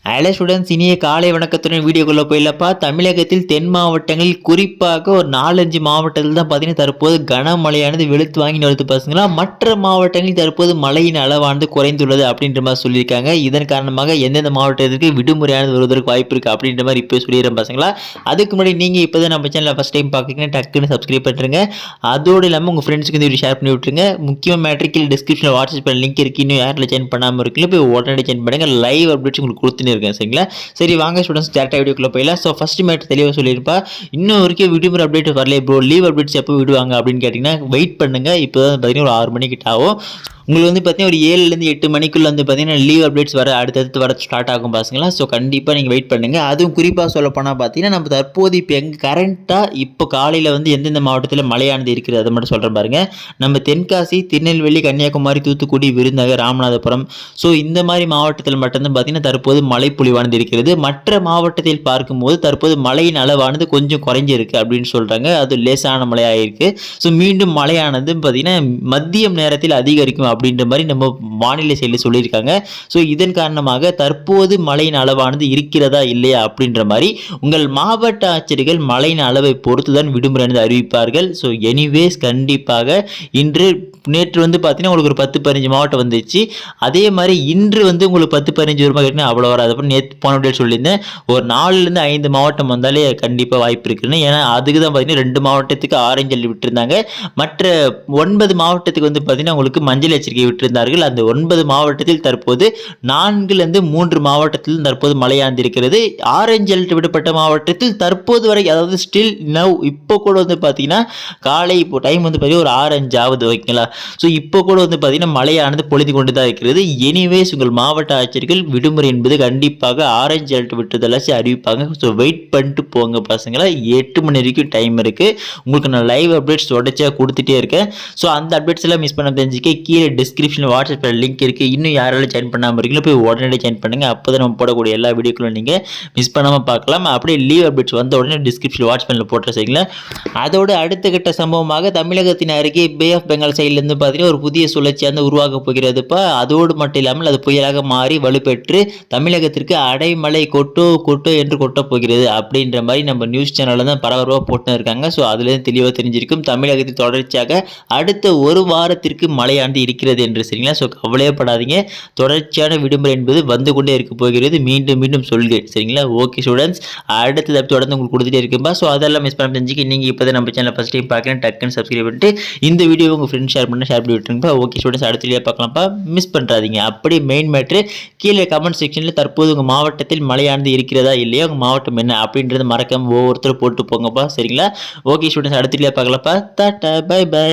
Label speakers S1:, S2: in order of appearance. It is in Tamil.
S1: ஹலோ ஸ்டூடெண்ட்ஸ், இனிய காலை வணக்கத்துடன் வீடியோக்குள்ளே போயிடலப்பா. தமிழகத்தில் தென் மாவட்டங்களில் குறிப்பாக ஒரு 4-5 மாவட்டத்தில் தான் பார்த்தீங்கன்னா தற்போது கனமழையானது வெளுத்து வாங்கி வருது பசங்களா. மற்ற மாவட்டங்களில் தற்போது மழையின் அளவானது குறைந்துள்ளது அப்படின்ற மாதிரி சொல்லியிருக்காங்க. இதன் காரணமாக எந்தெந்த மாவட்டத்திற்கு விடுமுறையானது வருவதற்கு வாய்ப்பு இருக்குது அப்படின்ற மாதிரி இப்போ சொல்லிடுறேன் பசங்களா. அதுக்கு முன்னாடி நீங்கள் இப்போ தான் நம்ம சேனலில் ஃபஸ்ட் டைம் பார்க்குறீங்கன்னா டக்குன்னு சப்ஸ்கிரைப் பண்ணுறேங்க. அதோடு இல்லாமல் உங்கள் ஃப்ரெண்ட்ஸுக்கு இந்த வீடியோ ஷேர் பண்ணி விட்டுருங்க. முக்கியமாக மேட்ரிக்கில் டிஸ்கிரிப்ஷனில் வாட்ஸ்அப் லிங்க் இருக்குது. இன்னும் யாரில் ஜாயின் பண்ணாமல் இருக்குல்ல போய் உடனே ஜாயின் பண்ணுங்கள். லைவ் அப்டேட்ஸ் உங்களுக்கு கொடுத்துன்னு இருக்கேன். சரிங்களா? சரி வாங்க ஸ்டூடெண்ட்ஸ் டேரக்டாக வீடியோக்குள்ளே போயிடலாம். ஸோ ஃபஸ்ட் மேட் தெளிவாக சொல்லியிருப்பா. இன்னும் வரைக்கும் விடுமுறை அப்டேட் வரல ப்ரோ, லீவ் அப்டேட்ஸ் எப்போ விடுவாங்க அப்படின்னு கேட்டிங்கன்னா வெயிட் பண்ணுங்கள். இப்போ தான் பார்த்தீங்கன்னா ஒரு 6 மணிக்கிட்ட ஆகும். உங்களுக்கு வந்து பார்த்தீங்கன்னா ஒரு 7லேருந்து 8 மணிக்குள்ளே வந்து பார்த்தீங்கன்னா லீவ் அப்டேட்ஸ் வர அடுத்தடுத்து வர ஸ்டார்ட் ஆகும் பாருங்களா. ஸோ கண்டிப்பாக நீங்கள் வெயிட் பண்ணுங்கள். அதுவும் குறிப்பாக சொல்ல போனால் பார்த்தீங்கன்னா நம்ம தற்போது இப்போ எங்கே கரண்ட்டாக இப்போ காலையில் வந்து எந்தெந்த மாவட்டத்தில் மழையானது இருக்குது அதை மட்டும் சொல்கிறேன் பாருங்கள். நம்ம தென்காசி, திருநெல்வேலி, கன்னியாகுமரி, தூத்துக்குடி, விருதுநகர், ராமநாதபுரம், ஸோ இந்த மாதிரி மாவட்டத்தில் மட்டும்தான் பார்த்தீங்கன்னா தற்போது மழை பொழிவானது இருக்கிறது. மற்ற மாவட்டத்தில் பார்க்கும்போது தற்போது மழையின் அளவானது கொஞ்சம் குறைஞ்சிருக்கு அப்படின்னு சொல்கிறாங்க. அது லேசான மழையாக இருக்குது. ஸோ மீண்டும் மழையானது பார்த்தீங்கன்னா மதியம் நேரத்தில் அதிகரிக்கும் அப்படின்ற மாதிரி நம்ம வானிலை செயலில் சொல்லியிருக்காங்க. ஸோ இதன் காரணமாக தற்போது மழையின் அளவானது இருக்கிறதா இல்லையா அப்படின்ற மாதிரி உங்கள் மாவட்ட ஆட்சியர்கள் மழையின் அளவை பொறுத்து தான் விடுமுறை அறிவிப்பார்கள். ஸோ எனிவேஸ் கண்டிப்பாக நேற்று வந்து பார்த்தீங்கன்னா உங்களுக்கு ஒரு 10-15 மாவட்டம் வந்துச்சு. அதே மாதிரி இன்று வந்து உங்களுக்கு 10-15 வருமா கேட்டிங்கன்னா அவ்வளோ வராது. அப்புறம் நேற்று போன டேட் சொல்லியிருந்தேன் ஒரு 4லேருந்து 5 மாவட்டம் வந்தாலே கண்டிப்பாக வாய்ப்பு இருக்குன்னு. ஏன்னா அதுக்கு தான் பார்த்தீங்கன்னா 2 மாவட்டத்துக்கு ஆரஞ்சு அலர்ட் விட்டுருந்தாங்க. மற்ற 9 மாவட்டத்துக்கு வந்து பார்த்தீங்கன்னா உங்களுக்கு மஞ்சள் எச்சரிக்கை விட்டிருந்தார்கள். அந்த 9 மாவட்டத்தில் தற்போது 4லேருந்து 3 மாவட்டத்தில் தற்போது மழையாந்து இருக்கிறது. ஆரஞ்சு அலர்ட் விடப்பட்ட மாவட்டத்தில் தற்போது வரை அதாவது ஸ்டில் நவ் இப்போ கூட வந்து பார்த்தீங்கன்னா காலை இப்போ டைம் வந்து பார்த்தீங்கன்னா ஒரு 6-5 ஆகுது ஓகேங்களா. ஸோ இப்போ கூட வந்து பார்த்தீங்கன்னா மழையானது பொழிந்து கொண்டு தான் இருக்கிறது. எனிவேஸ் உங்கள் மாவட்ட ஆட்சியர்கள் விடுமுறை என்பது கண்டிப்பாக ஆரஞ்சு அலர்ட் விட்டதெல்லாம் அறிவிப்பாங்க. ஸோ வெயிட் பண்ணிட்டு போங்க பசங்களா. 8 மணி வரைக்கும் டைம் இருக்குது. உங்களுக்கு நான் லைவ் அப்டேட்ஸ் தொடர்ச்சியாக கொடுத்துட்டே இருக்கேன். ஸோ அந்த அப்டேட்ஸ் எல்லாம் மிஸ் பண்ண தெரிஞ்சுக்க கீழே டிஸ்கிரிப்ஷனில் வாட்ஸ்அப் லிங்க் இருக்குது. இன்னும் யாராலும் ஜாயின் பண்ணாமல் இருக்கீங்களோ போய் உடனே ஜாயின் பண்ணுங்கள். அப்போ தான் நம்ம போடக்கூடிய எல்லா வீடியோக்களும் நீங்கள் மிஸ் பண்ணாமல் பார்க்கலாம். அப்படியே லீவ் அப்டேட்ஸ் வந்த உடனே டிஸ்கிரிப்ஷனில் வாட்ஸ்அப்பில் போட்டு சரிங்களா. அதோடு அடுத்த கட்ட சம்பவமாக தமிழகத்தின் அருகே பே ஆஃப் பெங்கால் சைட்லேருந்து பார்த்தீங்கன்னா ஒரு புதிய சுழற்சியானது உருவாக போகிறதுப்பா. அதோடு மட்டும் இல்லாமல் அது புயலாக மாறி வலுப்பெற்று தமிழகத்திற்கு அடைமழை கொட்டோ என்று கொட்டப் போகிறது அப்படின்ற மாதிரி நம்ம நியூஸ் சேனலில் தான் பரபரப்பாக போட்டு இருக்காங்க. ஸோ அதுலேருந்து தெளிவாக தெரிஞ்சிருக்கும் தமிழகத்தில் தொடர்ச்சியாக அடுத்த ஒரு வாரத்திற்கு மழையானது இருக்கிறது என்று சரிங்களா. ஸோ கவலையப்படாதீங்க, தொடர்ச்சியான விடுமுறை என்பது வந்து கொண்டே இருக்க போகிறது. மீண்டும் மீண்டும் சொல்கிறேன் சரிங்களா. ஓகே ஸ்டூடெண்ட்ஸ், அடுத்த தொடர்ந்து உங்களுக்கு கொடுத்துட்டே இருக்கும்பா. ஸோ அதெல்லாம் மிஸ் பண்ண தெரிஞ்சுக்க நீங்கள் இப்போ தான் நம்ம சேனல் ஃபஸ்ட் டைம் பார்க்குறேன் டக்குன்னு சப்ஸ்கிரைப் பண்ணிட்டு இந்த வீடியோ உங்கள் ஃப்ரெண்ட்ஸ் ஷேர் பண்ணி விட்டுருங்கப்பா. ஓகே ஸ்டூடெண்ட்ஸ், அடுத்த வீடியோ பார்க்கலாம்ப்பா. மிஸ் பண்ணுறாதீங்க. அப்படி மெயின் மேட்ரு கீழே கமெண்ட் செக்ஷனில் தற்போது உங்கள் மாவட்டத்தில் மழையானது இருக்கிறதா இல்லையா, உங்கள் மாவட்டம் என்ன அப்படின்றத மறக்காம ஒவ்வொருத்தரும் போட்டு போங்கப்பா சரிங்களா. ஓகே ஸ்டூடெண்ட்ஸ், அடுத்த வீடியோ பார்க்கலாம்ப்பா. டாடா பை பை.